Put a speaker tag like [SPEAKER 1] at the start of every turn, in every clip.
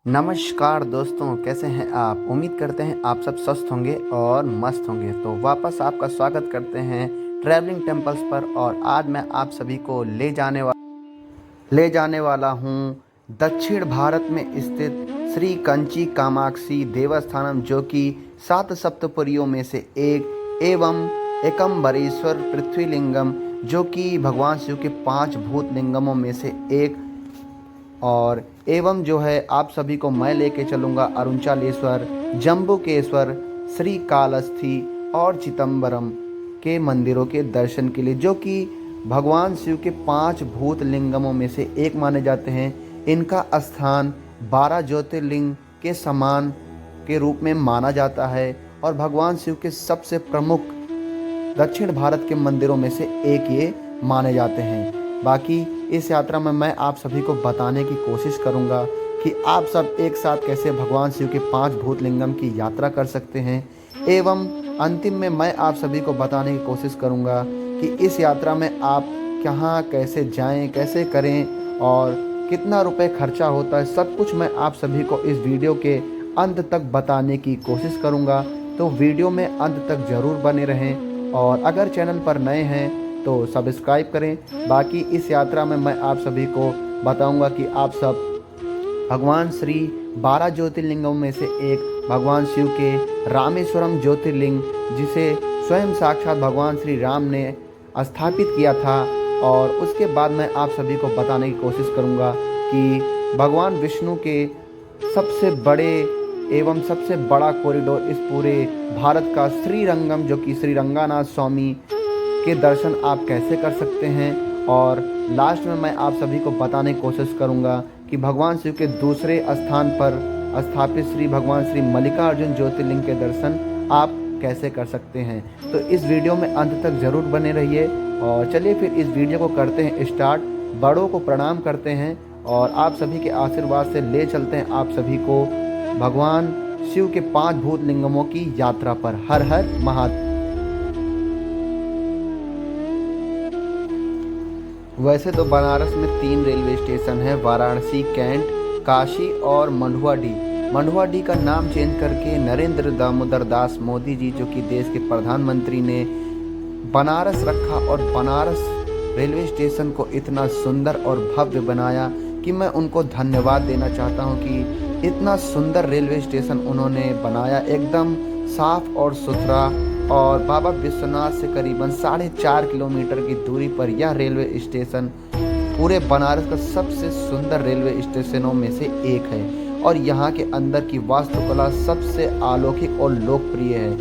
[SPEAKER 1] नमस्कार दोस्तों, कैसे हैं आप। उम्मीद करते हैं आप सब स्वस्थ होंगे और मस्त होंगे। तो वापस आपका स्वागत करते हैं ट्रैवलिंग टेम्पल्स पर। और आज मैं आप सभी को ले जाने वाला हूँ दक्षिण भारत में स्थित श्री कंची कामाक्षी देवस्थानम, जो कि 7 सप्तपुरियों में से एक एवं एकम्बरेश्वर पृथ्वीलिंगम, जो कि भगवान शिव के 5 भूत लिंगमों में से एक। और एवं जो है आप सभी को मैं लेके चलूँगा अरुणाचलेश्वर, जम्बुकेश्वर, श्री कालहस्ती और चिदम्बरम के मंदिरों के दर्शन के लिए, जो कि भगवान शिव के 5 भूत लिंगमों में से एक माने जाते हैं। इनका स्थान 12 ज्योतिर्लिंग के समान के रूप में माना जाता है और भगवान शिव के सबसे प्रमुख दक्षिण भारत के मंदिरों में से एक ये माने जाते हैं। बाकी इस यात्रा में मैं आप सभी को बताने की कोशिश करूंगा कि आप सब एक साथ कैसे भगवान शिव के 5 भूत लिंगम की यात्रा कर सकते हैं। एवं अंतिम में मैं आप सभी को बताने की कोशिश करूंगा कि इस यात्रा में आप कहाँ कैसे जाएं, कैसे करें और कितना रुपए खर्चा होता है। सब कुछ मैं आप सभी को इस वीडियो के अंत तक बताने की कोशिश करूंगा। तो वीडियो में अंत तक ज़रूर बने रहें और अगर चैनल पर नए हैं तो सब्सक्राइब करें। बाकी इस यात्रा में मैं आप सभी को बताऊंगा कि आप सब भगवान श्री 12 ज्योतिर्लिंगों में से एक भगवान शिव के रामेश्वरम ज्योतिर्लिंग, जिसे स्वयं साक्षात भगवान श्री राम ने स्थापित किया था। और उसके बाद मैं आप सभी को बताने की कोशिश करूंगा कि भगवान विष्णु के सबसे बड़े एवं सबसे बड़ा कॉरिडोर इस पूरे भारत का श्रीरंगम, जो कि श्री रंगानाथ स्वामी के दर्शन आप कैसे कर सकते हैं। और लास्ट में मैं आप सभी को बताने की कोशिश करूंगा कि भगवान शिव के दूसरे स्थान पर स्थापित श्री भगवान श्री मल्लिकार्जुन ज्योतिर्लिंग के दर्शन आप कैसे कर सकते हैं। तो इस वीडियो में अंत तक ज़रूर बने रहिए। और चलिए फिर इस वीडियो को करते हैं स्टार्ट। बड़ों को प्रणाम करते हैं और आप सभी के आशीर्वाद से ले चलते हैं आप सभी को भगवान शिव के 5 भूत लिंगमों की यात्रा पर। हर हर महादेव। वैसे तो बनारस में 3 रेलवे स्टेशन है, वाराणसी, कैंट, काशी और मंडुआडीह का नाम चेंज करके नरेंद्र दामोदर दास मोदी जी, जो कि देश के प्रधानमंत्री, ने बनारस रखा। और बनारस रेलवे स्टेशन को इतना सुंदर और भव्य बनाया कि मैं उनको धन्यवाद देना चाहता हूं कि इतना सुंदर रेलवे स्टेशन उन्होंने बनाया, एकदम साफ और सुथरा। और बाबा विश्वनाथ से करीबन 4.5 किलोमीटर की दूरी पर यह रेलवे स्टेशन पूरे बनारस का सबसे सुंदर रेलवे स्टेशनों में से एक है। और यहाँ के अंदर की वास्तुकला सबसे अलौकिक और लोकप्रिय है।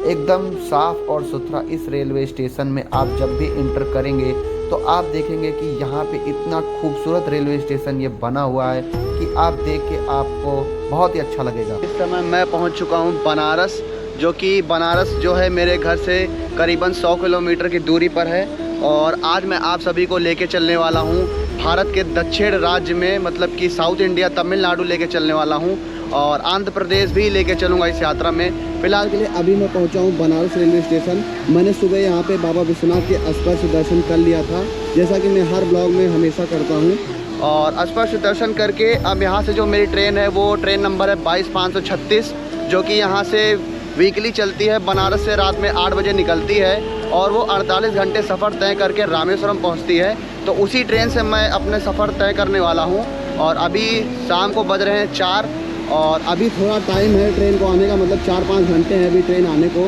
[SPEAKER 1] एकदम साफ और सुथरा इस रेलवे स्टेशन में आप जब भी इंटर करेंगे तो आप देखेंगे कि यहाँ पे इतना खूबसूरत रेलवे स्टेशन ये बना हुआ है कि आप देख के आपको बहुत ही अच्छा लगेगा। इस समय मैं पहुँच चुका हूँ बनारस, जो कि बनारस जो है मेरे घर से करीबन 100 किलोमीटर की दूरी पर है। और आज मैं आप सभी को लेके चलने वाला हूँ भारत के दक्षिण राज्य में, मतलब कि साउथ इंडिया, तमिलनाडु लेके चलने वाला हूँ और आंध्र प्रदेश भी लेके चलूँगा इस यात्रा में। फिलहाल के लिए अभी मैं पहुँचा हूँ बनारस रेलवे स्टेशन। मैंने सुबह यहाँ पे बाबा विश्वनाथ के स्पर्श दर्शन कर लिया था, जैसा कि मैं हर ब्लॉग में हमेशा करता हूँ। और स्पर्श दर्शन करके अब यहाँ से जो मेरी ट्रेन है वो ट्रेन नंबर है 22,536, जो कि यहाँ से वीकली चलती है। बनारस से रात में 8 बजे निकलती है और वो 48 घंटे सफ़र तय करके रामेश्वरम पहुंचती है। तो उसी ट्रेन से मैं अपने सफ़र तय करने वाला हूं। और अभी शाम को बज रहे हैं 4 और अभी थोड़ा टाइम है ट्रेन को आने का, मतलब 4-5 घंटे हैं अभी ट्रेन आने को।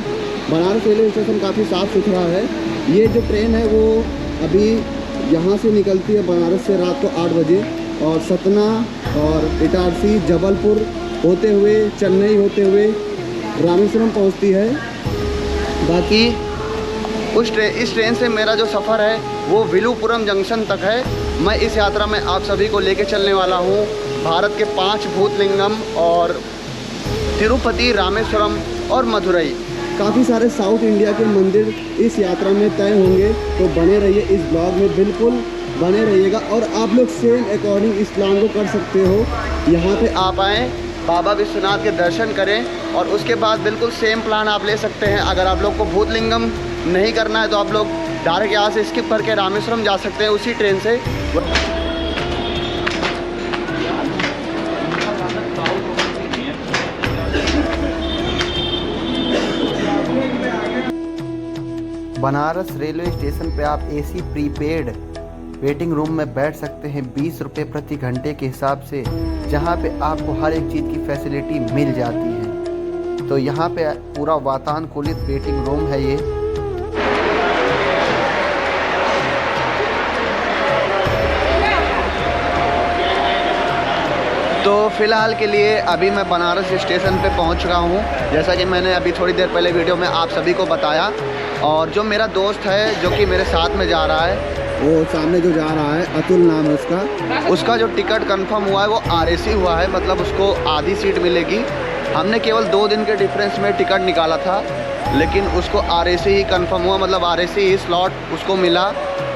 [SPEAKER 1] बनारस रेलवे स्टेशन काफ़ी साफ़ सुथरा है। ये जो ट्रेन है वो अभी यहाँ से निकलती है बनारस से रात को 8 बजे और सतना और इटारसी, जबलपुर होते हुए, चेन्नई होते हुए रामेश्वरम पहुंचती है। बाकी इस ट्रेन से मेरा जो सफ़र है वो विलुपुरम जंक्शन तक है। मैं इस यात्रा में आप सभी को लेके चलने वाला हूँ भारत के 5 भूतलिंगम और तिरुपति, रामेश्वरम और मदुरई। काफ़ी सारे साउथ इंडिया के मंदिर इस यात्रा में तय होंगे, तो बने रहिए इस ब्लॉग में, बिल्कुल बने रहिएगा। और आप लोग सेम अकॉर्डिंग इस प्लान को कर सकते हो। यहाँ पे आप आएँ, बाबा विश्वनाथ के दर्शन करें और उसके बाद बिल्कुल सेम प्लान आप ले सकते हैं। अगर आप लोग को भूतलिंगम नहीं करना है तो आप लोग डायरेक्ट यहाँ से स्किप करके रामेश्वरम जा सकते हैं उसी ट्रेन से। बनारस रेलवे स्टेशन पे आप एसी प्रीपेड वेटिंग रूम में बैठ सकते हैं 20 रुपये प्रति घंटे के हिसाब से, जहाँ पे आपको हर एक चीज़ की फैसिलिटी मिल जाती है। तो यहाँ पे पूरा वातानुकूलित वेटिंग रूम है ये। तो फ़िलहाल के लिए अभी मैं बनारस स्टेशन पे पहुंच रहा हूं, जैसा कि मैंने अभी थोड़ी देर पहले वीडियो में आप सभी को बताया। और जो मेरा दोस्त है जो कि मेरे साथ में जा रहा है, वो सामने जो जा रहा है, अतुल नाम है उसका जो टिकट कंफर्म हुआ है वो RAC हुआ है, मतलब उसको आधी सीट मिलेगी। हमने केवल 2 दिन के डिफरेंस में टिकट निकाला था, लेकिन उसको RAC ही कंफर्म हुआ, मतलब RAC ही स्लॉट उसको मिला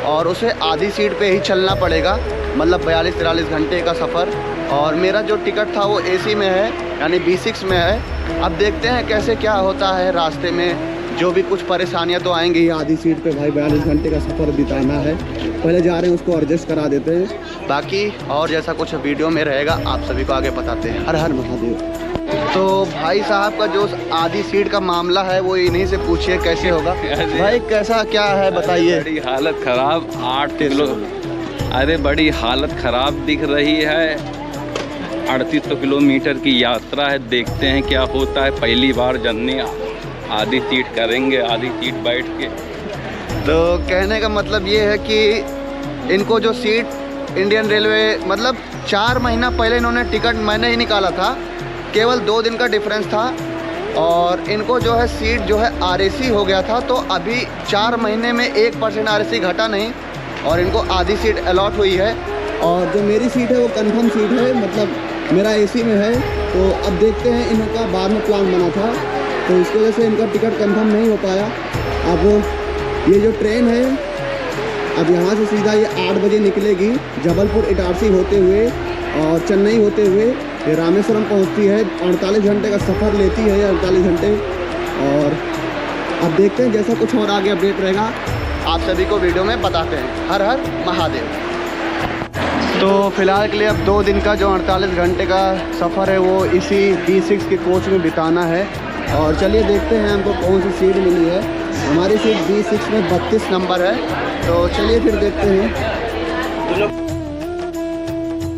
[SPEAKER 1] और उसे आधी सीट पे ही चलना पड़ेगा, मतलब 42-43 घंटे का सफ़र। और मेरा जो टिकट था वो AC में है, यानी B6 में है। अब देखते हैं कैसे क्या होता है रास्ते में, जो भी कुछ परेशानियां तो आएंगी ही। आधी सीट पे भाई 42 घंटे का सफ़र बिताना है, पहले जा रहे हैं उसको एडजस्ट करा देते हैं। बाकी और जैसा कुछ वीडियो में रहेगा आप सभी को आगे बताते हैं। हर हर महादेव। तो भाई साहब का जो आधी सीट का मामला है वो इन्हीं से पूछिए कैसे होगा। भाई कैसा क्या है बताइए।
[SPEAKER 2] बड़ी हालत ख़राब, 8 किलो, अरे बड़ी हालत ख़राब दिख रही है। 3800 किलोमीटर की यात्रा है, देखते हैं क्या होता है। पहली बार जर्नी, आधी सीट करेंगे, आधी सीट बैठ के।
[SPEAKER 1] तो कहने का मतलब ये है कि इनको जो सीट इंडियन रेलवे, मतलब 4 महीना पहले इन्होंने टिकट मैंने ही निकाला था, केवल 2 दिन का डिफरेंस था, और इनको जो है सीट जो है RAC हो गया था। तो अभी 4 महीने में 1% RAC घटा नहीं और इनको आधी सीट अलॉट हुई है। और जो मेरी सीट है वो कंफर्म सीट है, मतलब मेरा AC में है। तो अब देखते हैं, इनका बाद में प्लान बना था तो इसकी वजह से इनका टिकट कंफर्म नहीं हो पाया। अब ये जो ट्रेन है, अब यहाँ से सीधा ये 8 बजे निकलेगी, जबलपुर इटारसी होते हुए और चेन्नई होते हुए ये रामेश्वरम पहुँचती है। 48 घंटे का सफ़र लेती है, 48 घंटे। और अब देखते हैं जैसा कुछ और आगे अपडेट रहेगा आप सभी को वीडियो में बताते हैं। हर हर महादेव। तो फ़िलहाल के लिए अब 2 दिन का जो 48 घंटे का सफ़र है वो इसी B6 के कोच में बिताना है। और चलिए देखते हैं हमको कौन सी सीट मिली है। हमारी सीट B6 में 32 नंबर है, तो चलिए फिर देखते हैं।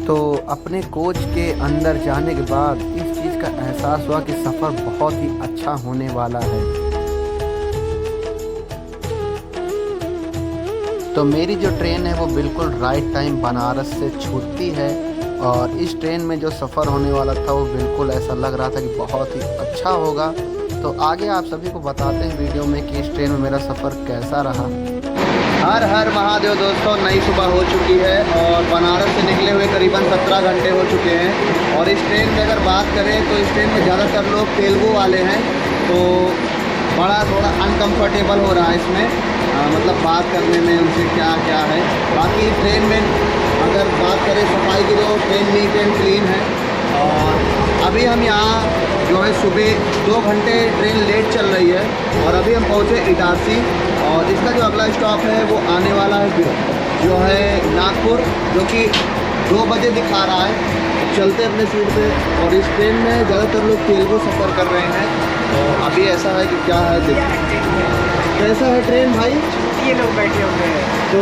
[SPEAKER 1] तो अपने कोच के अंदर जाने के बाद इस चीज़ का एहसास हुआ कि सफ़र बहुत ही अच्छा होने वाला है। तो मेरी जो ट्रेन है वो बिल्कुल राइट टाइम बनारस से छूटती है, और इस ट्रेन में जो सफ़र होने वाला था वो बिल्कुल ऐसा लग रहा था कि बहुत ही अच्छा होगा। तो आगे आप सभी को बताते हैं वीडियो में कि इस ट्रेन में मेरा सफ़र कैसा रहा। हर हर महादेव दोस्तों, नई सुबह हो चुकी है और बनारस से निकले हुए करीबन 17 घंटे हो चुके हैं। और इस ट्रेन में अगर बात करें तो इस ट्रेन में ज़्यादातर लोग तेलुगु वाले हैं, तो बड़ा थोड़ा अनकम्फर्टेबल हो रहा है इसमें, मतलब बात करने में उनसे क्या क्या है। बाकी ट्रेन में अगर बात करें सफाई की तो ट्रेन नीट एंड क्लीन है। और अभी हम यहाँ जो है सुबह 2 घंटे ट्रेन लेट चल रही है और अभी हम पहुँचे इटारसी, और इसका जो अगला स्टॉप है वो आने वाला है जो है नागपुर, जो कि 2 बजे दिखा रहा है। चलते अपने सीट पे। और इस ट्रेन में ज़्यादातर लोग तेलुगु सफ़र कर रहे हैं, तो अभी ऐसा है कि क्या है देखिए कैसा है ट्रेन भाई।
[SPEAKER 3] ये लोग बैठे हुए हैं।
[SPEAKER 1] तो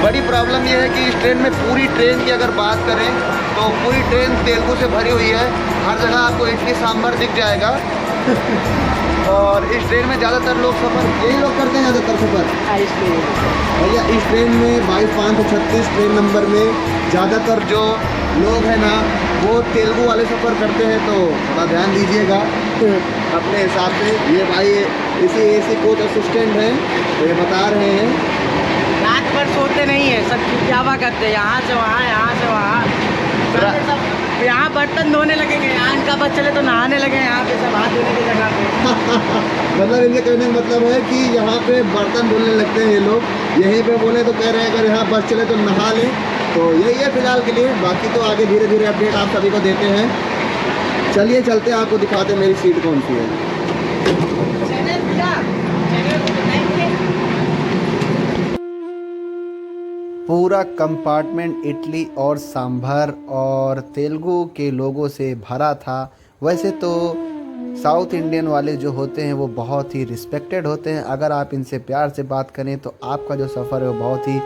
[SPEAKER 1] बड़ी प्रॉब्लम ये है कि इस ट्रेन में, पूरी ट्रेन की अगर बात करें तो पूरी ट्रेन तेलुगु से भरी हुई है। हर जगह आपको इडली सांभर दिख जाएगा। और इस ट्रेन में ज़्यादातर लोग सफ़र यही लोग करते हैं, ज़्यादातर सफ़र भैया इस ट्रेन में 22,536 ट्रेन नंबर में ज़्यादातर जो लोग हैं ना वो तेलुगु वाले सफ़र करते हैं। तो थोड़ा ध्यान दीजिएगा अपने हिसाब से। ये भाई इसी AC कोच असिस्टेंट हैं, तो ये बता रहे हैं
[SPEAKER 3] रात भर सोते नहीं है, सब क्या करते हैं, यहाँ से वहाँ, यहाँ से वहाँ। सब यहाँ बर्तन धोने लगेंगे, यहाँ इनका बस चले तो नहाने लगे, यहाँ पे सब हाथ धोने की जगह पे।
[SPEAKER 1] मतलब इनके कहने का मतलब है कि यहाँ पे बर्तन धुलने लगते हैं ये लोग। यहीं पे बोले तो कह रहे हैं अगर यहाँ बस चले तो नहा लें। तो यही है फिलहाल के लिए, बाकी तो आगे धीरे धीरे अपडेट आप सभी को देते हैं। चलिए चलते हैं, आपको दिखाते हैं मेरी सीट कौन सी है। पूरा कंपार्टमेंट इडली और सांभर और तेलुगु के लोगों से भरा था। वैसे तो साउथ इंडियन वाले जो होते हैं वो बहुत ही रिस्पेक्टेड होते हैं। अगर आप इनसे प्यार से बात करें तो आपका जो सफ़र है वो बहुत ही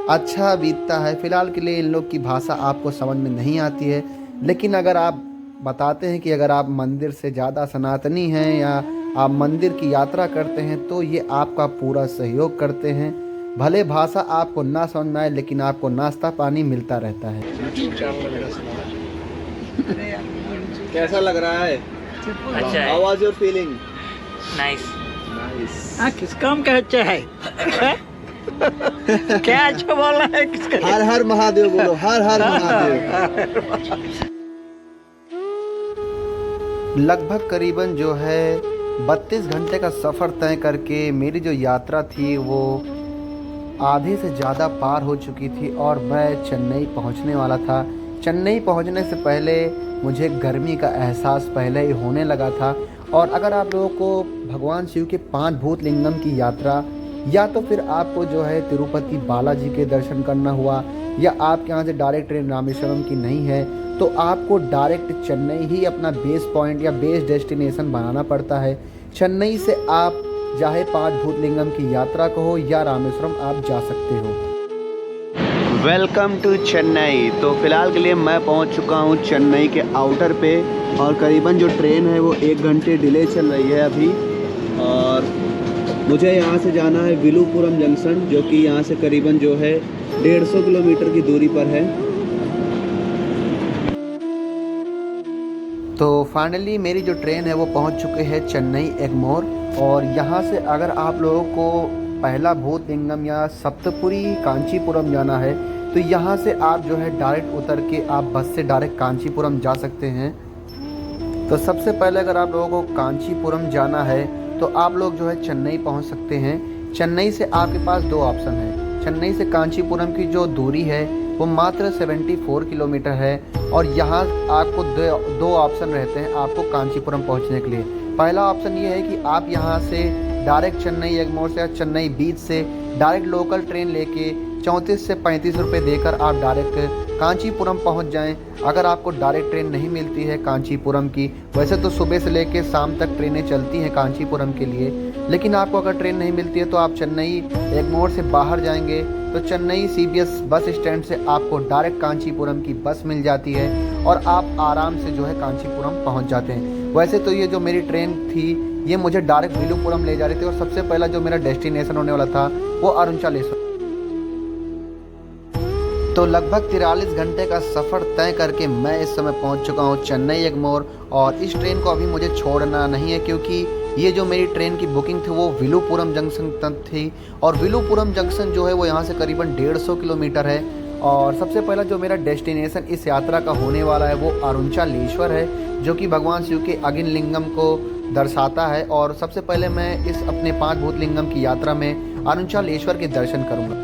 [SPEAKER 1] अच्छा बीतता है। फ़िलहाल के लिए इन लोग की भाषा आपको समझ में नहीं आती है, लेकिन अगर आप बताते हैं कि अगर आप मंदिर से ज़्यादा सनातनी हैं या आप मंदिर की यात्रा करते हैं तो ये आपका पूरा सहयोग करते हैं। भले भाषा आपको ना समझ में आए, लेकिन आपको नाश्ता पानी मिलता रहता है।
[SPEAKER 4] कैसा लग रहा है?
[SPEAKER 3] अच्छा है।
[SPEAKER 4] How was your feeling?
[SPEAKER 3] Nice.
[SPEAKER 4] Nice.
[SPEAKER 3] हाँ, किसका हम क्या अच्छा है? क्या अच्छा बोला है किसका?
[SPEAKER 4] हर हर महादेव बोलो, हर हर महादेव।
[SPEAKER 1] लगभग करीबन जो है 32 घंटे का सफ़र तय करके मेरी जो यात्रा थी वो आधे से ज़्यादा पार हो चुकी थी और मैं चेन्नई पहुंचने वाला था। चेन्नई पहुंचने से पहले मुझे गर्मी का एहसास पहले ही होने लगा था। और अगर आप लोगों को भगवान शिव के 5 भूतलिंगम की यात्रा या तो फिर आपको जो है तिरुपति बालाजी के दर्शन करना हुआ या आपके यहाँ से डायरेक्ट ट्रेन रामेश्वरम की नहीं है तो आपको डायरेक्ट चेन्नई ही अपना बेस पॉइंट या बेस डेस्टिनेशन बनाना पड़ता है। चेन्नई से आप चाहे 5 भूतलिंगम की यात्रा को हो या रामेश्वरम आप जा सकते हो।
[SPEAKER 4] Welcome to Chennai. तो फिलहाल के लिए मैं पहुंच चुका हूं चेन्नई के आउटर पे और करीबन जो ट्रेन है वो 1 घंटे डिले चल रही है अभी। और मुझे यहाँ से जाना है विलुपुरम जंक्शन, जो कि यहाँ से करीबन जो है 150 किलोमीटर की दूरी पर है।
[SPEAKER 1] तो फाइनली मेरी जो ट्रेन है वो पहुंच चुके हैं चेन्नई एगमोर। और यहाँ से अगर आप लोगों को पहला भूतलिंगम या सप्तपुरी कांचीपुरम जाना है तो यहाँ से आप जो है डायरेक्ट उतर के आप बस से डायरेक्ट कांचीपुरम जा सकते हैं। तो सबसे पहले अगर आप लोगों को कांचीपुरम जाना है तो आप लोग जो है चेन्नई पहुँच सकते हैं। चेन्नई से आपके पास 2 ऑप्शन है। चेन्नई से कांचीपुरम की जो दूरी है वो मात्र 74 किलोमीटर है और यहाँ आपको 2 ऑप्शन रहते हैं आपको कांचीपुरम पहुँचने के लिए। पहला ऑप्शन ये है कि आप यहाँ से डायरेक्ट चेन्नई एगमोर से या चेन्नई बीच से डायरेक्ट लोकल ट्रेन लेके 34 से 35 रुपये देकर आप डायरेक्ट कांचीपुरम पहुँच जाएं। अगर आपको डायरेक्ट ट्रेन नहीं मिलती है कांचीपुरम की, वैसे तो सुबह से लेके शाम तक ट्रेनें चलती हैं कांचीपुरम के लिए, लेकिन आपको अगर ट्रेन नहीं मिलती है तो आप चेन्नई एगमोर से बाहर जाएंगे तो चेन्नई CBS बस स्टैंड से आपको डायरेक्ट कांचीपुरम की बस मिल जाती है और आप आराम से जो है कांचीपुरम पहुंच जाते हैं। वैसे तो ये जो मेरी ट्रेन थी ये मुझे डायरेक्ट विलुपुरम ले जा रही थी और सबसे पहला जो मेरा डेस्टिनेशन होने वाला था वो अरुणाचलेश्वर। तो लगभग 43 घंटे का सफ़र तय करके मैं इस समय पहुंच चुका हूं चेन्नई एगमोर। और इस ट्रेन को अभी मुझे छोड़ना नहीं है क्योंकि ये जो मेरी ट्रेन की बुकिंग थी वो विलुपुरम जंक्शन तक थी और विलुपुरम जंक्शन जो है वो यहाँ से करीबन 150 किलोमीटर है। और सबसे पहला जो मेरा डेस्टिनेशन इस यात्रा का होने वाला है वो अरुणाचलेश्वर है, जो कि भगवान शिव के अगिन लिंगम को दर्शाता है। और सबसे पहले मैं इस अपने 5 भूतलिंगम की यात्रा में अरुणाचलेश्वर के दर्शन करूँगा।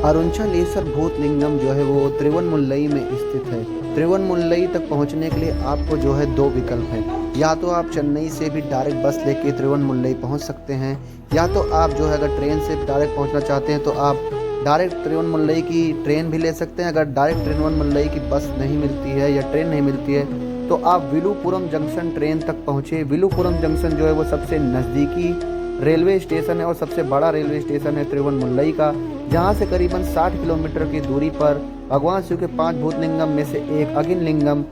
[SPEAKER 1] अरुणाचलेश्वर भूतलिंगम जो है वो त्रिवनमुल्लई में स्थित है। त्रिवनमुल्लई तक पहुंचने के लिए आपको जो है 2 विकल्प हैं। या तो आप चेन्नई से भी डायरेक्ट बस लेके त्रिवनमुल्लई पहुंच सकते हैं, या तो आप जो है अगर ट्रेन से डायरेक्ट पहुंचना चाहते हैं तो आप डायरेक्ट त्रिवनमुल्लई की ट्रेन भी ले सकते हैं। अगर डायरेक्ट त्रिवनमुल्लई की बस नहीं मिलती है या ट्रेन नहीं मिलती है तो आप विलुपुरम जंक्शन ट्रेन तक पहुँचे। विलुपुरम जंक्शन जो है वो सबसे नज़दीकी रेलवे स्टेशन है और सबसे बड़ा रेलवे स्टेशन है त्रिवनमुल्लई का, जहाँ से करीबन 60 किलोमीटर की दूरी पर भगवान शिव के 5 भूतलिंगम में से एक अगिन लिंगम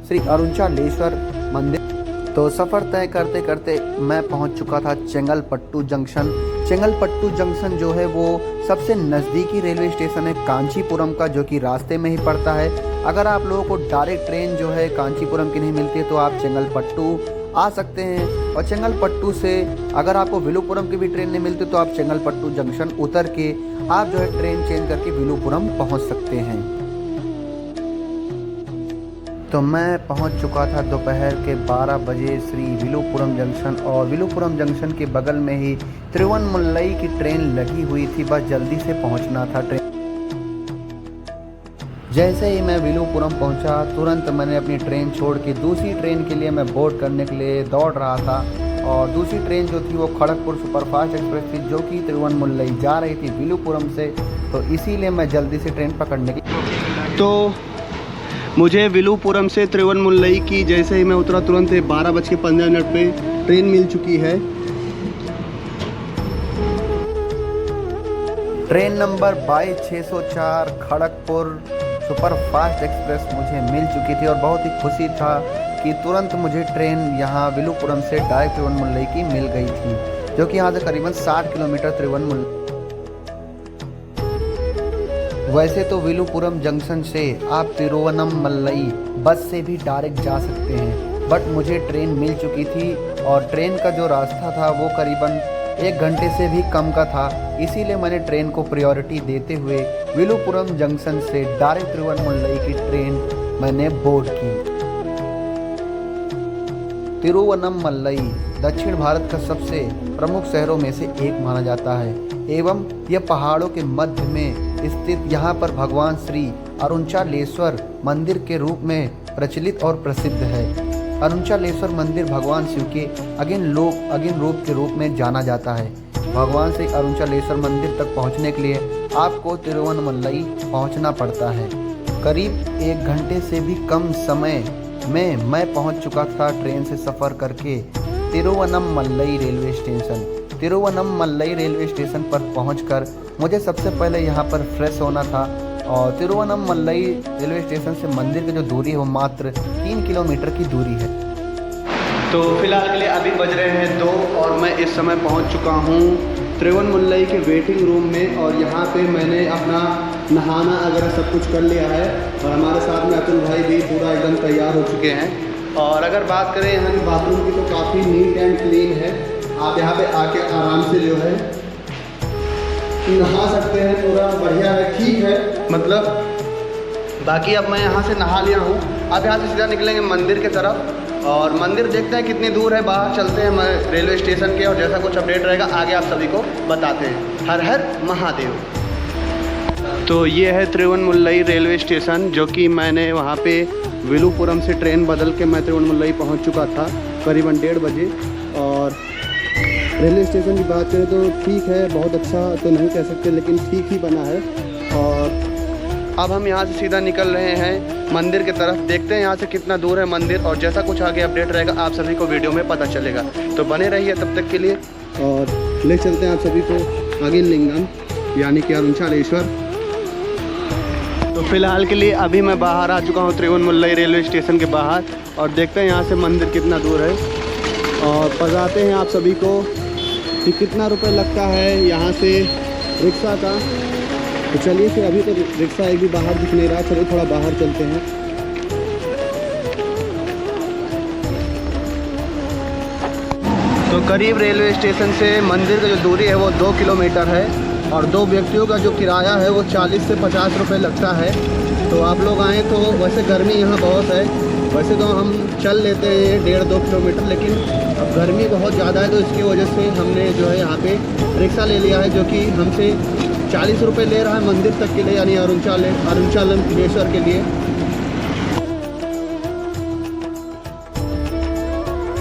[SPEAKER 1] श्री अरुणाचलेश्वर मंदिर। तो सफ़र तय करते करते मैं पहुंच चुका था चेंगलपट्टू जंक्शन। चेंगलपट्टू जंक्शन जो है वो सबसे नज़दीकी रेलवे स्टेशन है कांचीपुरम का, जो कि रास्ते में ही पड़ता है। अगर आप लोगों को डायरेक्ट ट्रेन जो है कांचीपुरम की नहीं मिलती है तो आप चेंगलपट्टू आ सकते हैं। और चेंगलपट्टू से अगर आपको विलुपुरम की भी ट्रेन नहीं मिलती तो आप चेंगलपट्टू जंक्शन उतर के आप जो है ट्रेन चेंज करके विलुपुरम पहुंच सकते हैं। तो मैं पहुंच चुका था दोपहर के 12 बजे श्री विलुपुरम जंक्शन और विलुपुरम जंक्शन के बगल में ही त्रिवनमुल्लई की ट्रेन लगी हुई थी, बस जल्दी से पहुंचना था ट्रेन। जैसे ही मैं विलुपुरम पहुंचा तुरंत मैंने अपनी ट्रेन छोड़ के दूसरी ट्रेन के लिए मैं बोर्ड करने के लिए दौड़ रहा था। और दूसरी ट्रेन जो थी वो खड़गपुर सुपरफास्ट एक्सप्रेस थी, जो कि त्रिवनमुल्लई जा रही थी विलुपुरम से, तो इसीलिए मैं जल्दी से ट्रेन पकड़ने की।
[SPEAKER 4] तो मुझे विलुपुरम से तिरुवन्नमलई की जैसे ही मैं उतरा तुरंत 12:15 पे ट्रेन मिल चुकी है।
[SPEAKER 1] Train number 22604 Kharagpur superfast express मुझे मिल चुकी थी और बहुत ही खुशी था कि तुरंत मुझे ट्रेन यहाँ विलुपुरम से डायरेक्ट तिरुवन्नमलई की मिल गई थी, जो कि यहाँ से करीबन 60 किलोमीटर तिरुवन्नमलई। वैसे तो विलुपुरम जंक्शन से आप तिरुवन्नमलई बस से भी डायरेक्ट जा सकते हैं, बट मुझे ट्रेन मिल चुकी थी और ट्रेन का जो रास्ता था वो करीबन 1 घंटे से भी कम का था, इसीलिए मैंने ट्रेन को प्रायोरिटी देते हुए विलुपुरम जंक्शन से डायरेक्ट तिरुवन्नमलई की ट्रेन मैंने बोर्ड की। तिरुवन्नमलई दक्षिण भारत का सबसे प्रमुख शहरों में से एक माना जाता है एवं यह पहाड़ों के मध्य में स्थित यहाँ पर भगवान श्री अरुणाचलेश्वर मंदिर के रूप में प्रचलित और प्रसिद्ध है। अरुणाचलेश्वर मंदिर भगवान शिव के अगिन रूप के रूप में जाना जाता है। भगवान श्री अरुणाचलेश्वर मंदिर तक पहुँचने के लिए आपको तिरुवन्नमलई पहुँचना पड़ता है। करीब 1 घंटे से भी कम समय में मैं पहुँच चुका था ट्रेन से सफ़र करके Tiruvannamalai railway station. Tiruvannamalai railway station पर पहुंचकर मुझे सबसे पहले यहाँ पर फ्रेश होना था और तिरुवन्नमलई रेलवे स्टेशन से मंदिर की जो दूरी है वो मात्र 3 किलोमीटर की दूरी है।
[SPEAKER 4] तो फिलहाल के लिए अभी बज रहे हैं 2 और मैं इस समय पहुंच चुका हूं तिरुवन्नमलई के वेटिंग रूम में और यहाँ पे मैंने अपना नहाना वगैरह सब कुछ कर लिया है और हमारे साथ में अतुल भाई भी पूरा एकदम तैयार हो चुके हैं। और अगर बात करें यहाँ की बाथरूम की तो काफ़ी नीट एंड क्लीन है। आप यहाँ पे आके आराम से जो है नहा सकते हैं, पूरा बढ़िया है, ठीक है। मतलब बाकी अब मैं यहाँ से नहा लिया हूँ। अब यहाँ से सीधा निकलेंगे मंदिर के तरफ और मंदिर देखते हैं कितनी दूर है, बाहर चलते हैं मैं रेलवे स्टेशन के और जैसा कुछ अपडेट रहेगा आगे आप सभी को बताते हैं। हर हर महादेव। तो ये है तिरुवन्नमलई रेलवे स्टेशन, जो कि मैंने वहाँ पे विलुपुरम से ट्रेन बदल के मैं तिरुवन्नमलई पहुँच चुका था करीबन 1:30 बजे। और रेलवे स्टेशन की बात करें तो ठीक है, बहुत अच्छा तो नहीं कह सकते लेकिन ठीक ही बना है। और अब हम यहाँ से सीधा निकल रहे हैं मंदिर की तरफ। देखते हैं यहाँ से कितना दूर है मंदिर और जैसा कुछ आगे अपडेट रहेगा आप सभी को वीडियो में पता चलेगा। तो बने रहिए तब तक के लिए और ले चलते हैं आप सभी को आगे लिंगम यानी कि अरुणाचलेश्वर। तो फिलहाल के लिए अभी मैं बाहर आ चुका हूँ तिरुवन्नमलई रेलवे स्टेशन के बाहर और देखते हैं यहाँ से मंदिर कितना दूर है और बताते हैं आप सभी को कि कितना रुपए लगता है यहाँ से रिक्शा का। तो चलिए फिर, अभी तो रिक्शा एक भी बाहर दिख नहीं रहा, चलिए थोड़ा बाहर चलते हैं। तो करीब रेलवे स्टेशन से मंदिर की जो दूरी है वो 2 किलोमीटर है और 2 व्यक्तियों का जो किराया है वो 40 से 50 रुपये लगता है। तो आप लोग आएँ तो वैसे गर्मी यहाँ बहुत है, वैसे तो हम चल लेते हैं 1.5-2 किलोमीटर, लेकिन अब गर्मी बहुत ज़्यादा है तो इसकी वजह से हमने जो है यहाँ पे रिक्शा ले लिया है, जो कि हमसे 40 रुपये ले रहा है मंदिर तक के लिए यानी अरुणाचलेश्वर के लिए।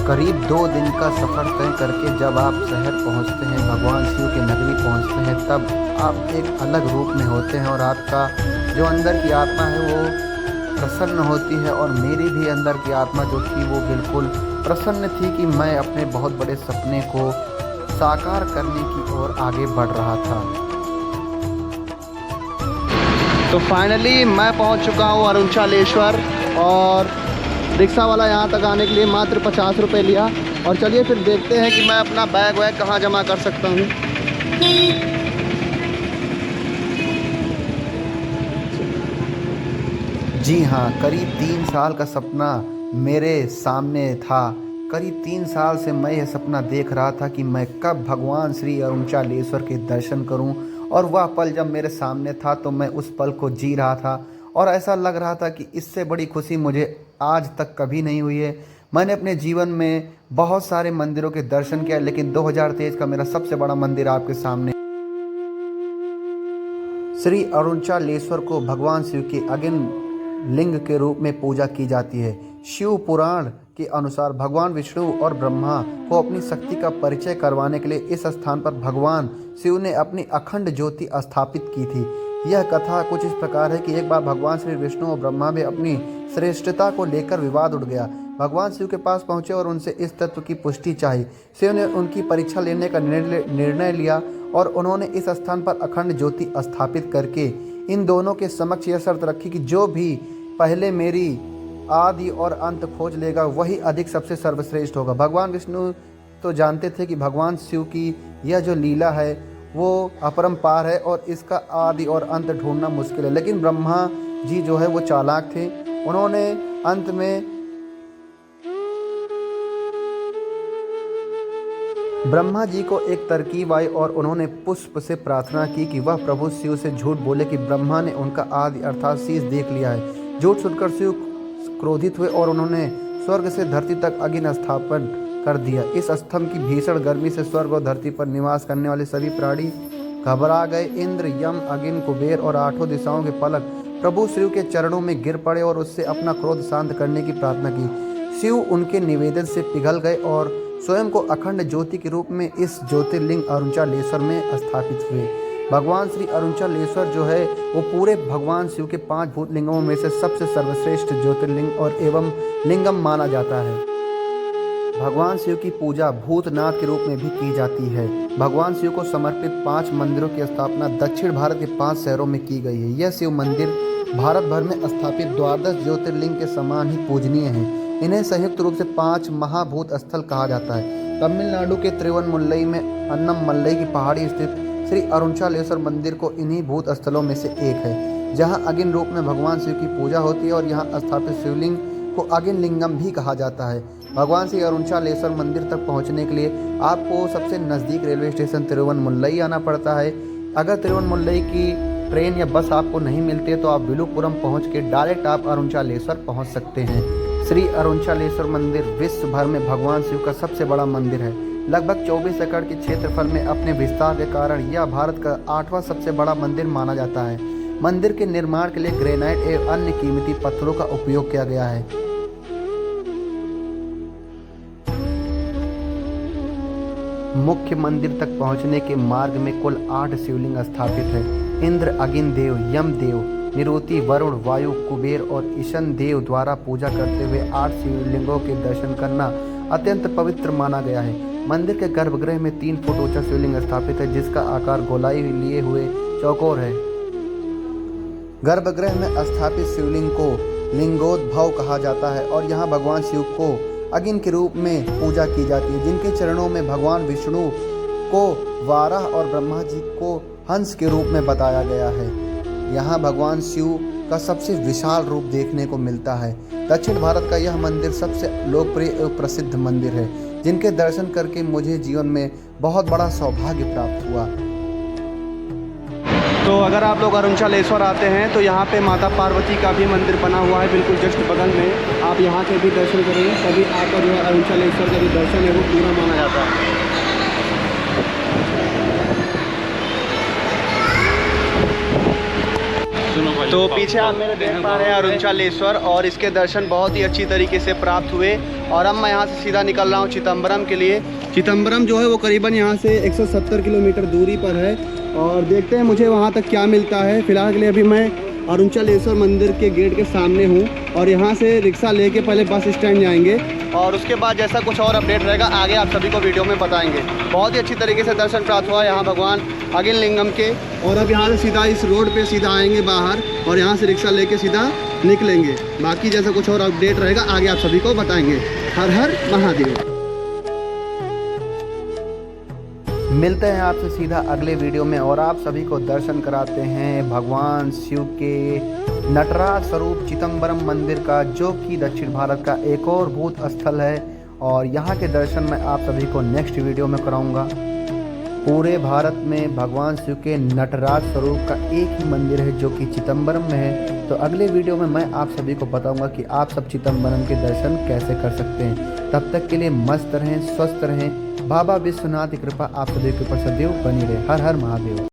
[SPEAKER 1] करीब 2 दिन का सफ़र तय करके जब आप शहर पहुंचते हैं, भगवान शिव की नगरी पहुंचते हैं, तब आप एक अलग रूप में होते हैं और आपका जो अंदर की आत्मा है वो प्रसन्न होती है। और मेरी भी अंदर की आत्मा जो थी वो बिल्कुल प्रसन्न थी कि मैं अपने बहुत बड़े सपने को साकार करने की ओर आगे बढ़ रहा था।
[SPEAKER 4] तो फाइनली मैं पहुंच चुका हूं अरुणाचलेश्वर और रिक्शा वाला यहां तक आने के लिए मात्र 50 रुपये लिया। और चलिए फिर देखते हैं कि मैं अपना बैग वैग कहां जमा कर सकता हूं।
[SPEAKER 1] जी हाँ, करीब 3 साल का सपना मेरे सामने था। करीब 3 साल से मैं यह सपना देख रहा था कि मैं कब भगवान श्री अरुणाचलेश्वर के दर्शन करूं और वह पल जब मेरे सामने था तो मैं उस पल को जी रहा था और ऐसा लग रहा था कि इससे बड़ी खुशी मुझे आज तक कभी नहीं हुई है। मैंने अपने जीवन में बहुत सारे मंदिरों के दर्शन किया, लेकिन 2023 का मेरा सबसे बड़ा मंदिर आपके सामने। श्री अरुणाचलेश्वर को भगवान शिव के अगिन लिंग के रूप में पूजा की जाती है। शिव पुराण के अनुसार भगवान विष्णु और ब्रह्मा को अपनी शक्ति का परिचय करवाने के लिए इस स्थान पर भगवान शिव ने अपनी अखंड ज्योति स्थापित की थी। यह कथा कुछ इस प्रकार है कि एक बार भगवान श्री विष्णु और ब्रह्मा में अपनी श्रेष्ठता को लेकर विवाद उठ गया। भगवान शिव के पास पहुंचे और उनसे इस तत्व की पुष्टि चाही। शिव ने उनकी परीक्षा लेने का निर्णय लिया और उन्होंने इस स्थान पर अखंड ज्योति स्थापित करके इन दोनों के समक्ष यह शर्त रखी कि जो भी पहले मेरी आदि और अंत खोज लेगा वही अधिक सबसे सर्वश्रेष्ठ होगा। भगवान विष्णु तो जानते थे कि भगवान शिव की यह जो लीला है वो अपरंपार है और इसका आदि और अंत ढूंढना मुश्किल है, लेकिन ब्रह्मा जी जो है वो चालाक थे। उन्होंने अंत में ब्रह्मा जी को एक तरकीब आई और उन्होंने पुष्प से प्रार्थना की कि वह प्रभु शिव से झूठ बोले कि ब्रह्मा ने उनका आदि अर्थात शीश देख लिया है। झूठ सुनकर शिव क्रोधित हुए और उन्होंने स्वर्ग से धरती तक अग्नि स्थापन कर दिया। इस स्तंभ की भीषण गर्मी से स्वर्ग और धरती पर निवास करने वाले सभी प्राणी घबरा गए। इंद्र, यम, अग्नि, कुबेर और आठों दिशाओं के पालक प्रभु शिव के चरणों में गिर पड़े और उससे अपना क्रोध शांत करने की प्रार्थना की। शिव उनके निवेदन से पिघल गए और स्वयं को अखंड ज्योति के रूप में इस ज्योतिर्लिंग अरुणाचलेश्वर में स्थापित हुए। भगवान श्री अरुणाचलेश्वर जो है वो पूरे भगवान शिव के 5 भूत लिंगों में से सबसे सर्वश्रेष्ठ ज्योतिर्लिंग और एवं लिंगम माना जाता है। भगवान शिव की पूजा भूतनाथ के रूप में भी की जाती है। भगवान शिव को समर्पित 5 मंदिरों की स्थापना दक्षिण भारत के 5 शहरों में की गई है। यह शिव मंदिर भारत भर में स्थापित 12 ज्योतिर्लिंग के समान ही पूजनीय हैं। इन्हें संयुक्त रूप से 5 महाभूत स्थल कहा जाता है। तमिलनाडु के तिरुवन्नमलई में अन्नमलई की पहाड़ी स्थित श्री अरुणाचलेश्वर मंदिर को इन्हीं भूत स्थलों में से एक है, जहां अग्नि रूप में भगवान शिव की पूजा होती है और यहां स्थापित शिवलिंग को अग्नि लिंगम भी कहा जाता है। भगवान श्री अरुणाचलेश्वर मंदिर तक पहुंचने के लिए आपको सबसे नज़दीक रेलवे स्टेशन तिरुवन्नमलई आना पड़ता है। अगर तिरुवन्नमलई की ट्रेन या बस आपको नहीं मिलती है तो आप विलुपुरम पहुंच के डायरेक्ट आप अरुणाचलेश्वर पहुंच सकते हैं। श्री अरुणाचलेश्वर मंदिर विश्व भर में भगवान शिव का सबसे बड़ा मंदिर है। लगभग 24 एकड़ के क्षेत्रफल में अपने विस्तार के कारण यह भारत का 8वां सबसे बड़ा मंदिर माना जाता है। मंदिर के निर्माण के लिए ग्रेनाइट एवं अन्य कीमती पत्थरों का उपयोग किया गया है। मुख्य मंदिर तक पहुंचने के मार्ग में कुल 8 शिवलिंग स्थापित है। इंद्र, अग्नि देव, यम देव, निरुति, वरुण, वायु, कुबेर और ईशन देव द्वारा पूजा करते हुए 8 शिवलिंगों के दर्शन करना अत्यंत पवित्र माना गया है। मंदिर के गर्भगृह में 3 फुट ऊंचा शिवलिंग स्थापित है, जिसका आकार गोलाई लिए हुए चौकोर है। गर्भगृह में स्थापित शिवलिंग को लिंगोद्भव कहा जाता है और यहाँ भगवान शिव को अग्नि के रूप में पूजा की जाती है, जिनके चरणों में भगवान विष्णु को वाराह और ब्रह्मा जी को हंस के रूप में बताया गया है। यहाँ भगवान शिव का सबसे विशाल रूप देखने को मिलता है। दक्षिण भारत का यह मंदिर सबसे लोकप्रिय एवं प्रसिद्ध मंदिर है, जिनके दर्शन करके मुझे जीवन में बहुत बड़ा सौभाग्य प्राप्त हुआ।
[SPEAKER 4] तो अगर आप लोग अरुणाचलेश्वर आते हैं तो यहाँ पे माता पार्वती का भी मंदिर बना हुआ है बिल्कुल जस्ट बगल में। आप यहाँ के भी दर्शन करेंगे तभी आपका जो है अरुणाचलेश्वर का भी दर्शन है वो पूरा माना जाता है। तो पीछे आप मेरे देख पा रहे हैं अरुणाचलेश्वर और इसके दर्शन बहुत ही अच्छी तरीके से प्राप्त हुए। और अब मैं यहाँ से सीधा निकल रहा हूँ चिदम्बरम के लिए। चिदम्बरम जो है वो करीबन यहाँ से 170 किलोमीटर दूरी पर है और देखते हैं मुझे वहाँ तक क्या मिलता है। फिलहाल के लिए अभी मैं अरुणाचलेश्वर मंदिर के गेट के सामने हूँ और यहाँ से रिक्शा लेके पहले बस स्टैंड जाएंगे और उसके बाद जैसा कुछ और अपडेट रहेगा आगे आप सभी को वीडियो में बताएंगे। बहुत ही अच्छी तरीके से दर्शन प्राप्त हुआ यहाँ भगवान अग्नि लिंगम के। और अब यहाँ से सीधा इस रोड पे सीधा आएंगे बाहर और यहाँ से रिक्शा लेके सीधा निकलेंगे। बाकी जैसा कुछ और अपडेट रहेगा आगे आप सभी को बताएंगे। हर हर महादेव।
[SPEAKER 1] मिलते हैं आपसे सीधा अगले वीडियो में और आप सभी को दर्शन कराते हैं भगवान शिव के नटराज स्वरूप चिदम्बरम मंदिर का, जो कि दक्षिण भारत का एक और भूत स्थल है। और यहाँ के दर्शन मैं आप सभी को नेक्स्ट वीडियो में कराऊंगा। पूरे भारत में भगवान शिव के नटराज स्वरूप का एक ही मंदिर है जो कि चिदम्बरम में है। तो अगले वीडियो में मैं आप सभी को बताऊंगा कि आप सब चिदम्बरम के दर्शन कैसे कर सकते हैं। तब तक के लिए मस्त रहें, स्वस्थ रहें। बाबा विश्वनाथ की कृपा आप सभी के ऊपर सदैव बनी रहे। हर हर महादेव।